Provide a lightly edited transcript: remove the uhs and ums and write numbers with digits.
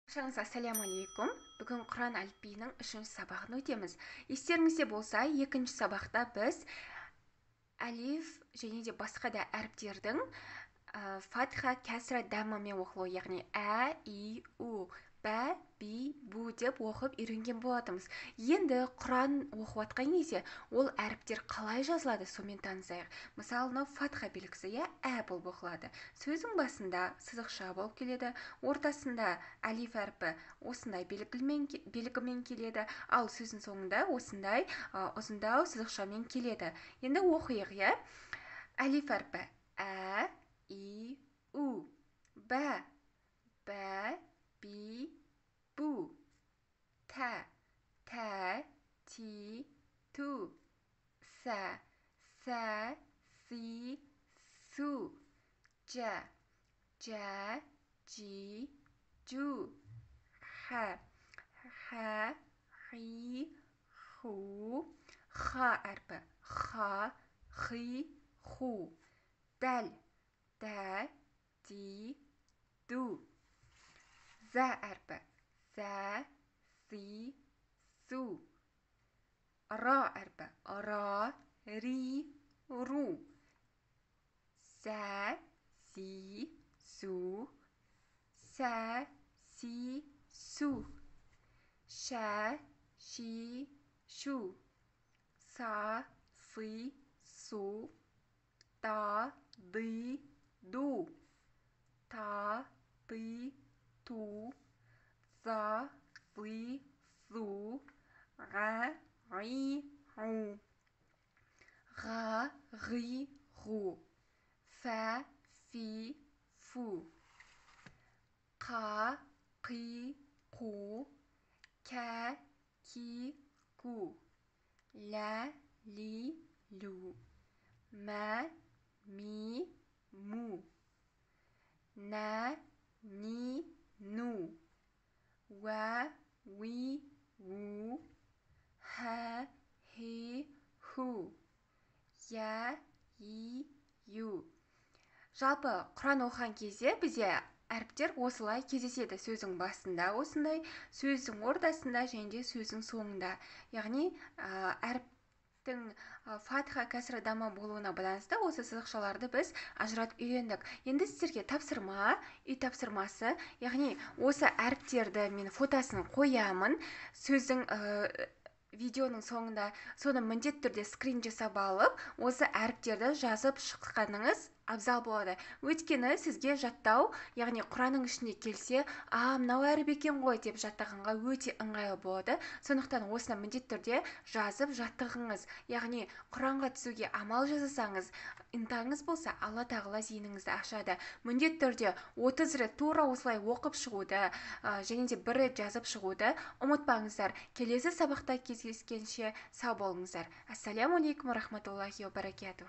Баршаңызға ассалаумағалейкум. Бүгін Құран әліпбиінің 3-ші сабағын өтеміз. Естеріңізде болса, 2-ші сабақта біз әлиф және де басқа да әріптердің фатха, кәсра, даммамен оқылуы, яғни ә, и, у, бә, би, бу деп оқып үйренген болатынбыз. Енді Құран оқып жатқан кезде ол әріптер қалай жазылады, сонымен танысайық. Мысалы, мынау фатха белгісі, ә болып оқылады. Сөздің басында сызықша болып келеді, ортасында әлиф әрпі осындай белгімен келеді, ал сөздің соңында осындай ұзындау сызықшамен келеді. Енді оқиық, әлиф әрпі ә, и, у, бә, би, бу, тә, ти, ту, сә, си, су, жә, жи, жу, хә, хи, ху, ха әрпі ха, хи, ху, дәл, ди, ду, зә әрпі зә, си, су, ра әрпі ра, ри, ру, сә, си, су, сә, си, су, шә, ши, шу, са, си, су, та, ды, ду, та, ты, ту, за, зи, зу, ға, ғу, ға, ғи, ғу, фә, фи, фу, қа, қи, қу, кә, ки, ку, лә, ли, лу, мә, ми, му, нә, ни, ну, уә, уи, ву, хә, хи, ху, я, и, ю. Жалпы Құран оқыған кезде бізде әріптер осылай кездеседі. Сөздің басында осындай, сөздің ортасында және де сөздің соңында. Яғни әріптің фатха, кәсра, дамма болуына байланысты осы сызықшаларды біз ажыратып үйрендік. Енді сіздерге тапсырма, үй тапсырмасы, яғни осы әріптерді мен фотосын қоямын, сөздің видеоның соңында соны міндетті түрде скрин жасап алып, осы әріптерді жазып шыққаныңыз абзал болады. Өйткені сізге жаттау, яғни Құранның ішінде келсе, мынау әріп екен ғой деп жаттағанға өте ыңғайлы болады. Сондықтан осыны міндетті түрде жазып жаттығыңыз. Яғни Құранға түсуге амал жасасаңыз, ынтаңыз болса, Алла тағала зейініңізді ашады. Міндетті түрде 30 рет тура осылай оқып шығуды, және де 1 рет жазып шығуды ұмытпаңыздар. Келесі сабақта кездескенше сау болыңыздар. Ассаляму алейкум рахматуллахи ва баракатух.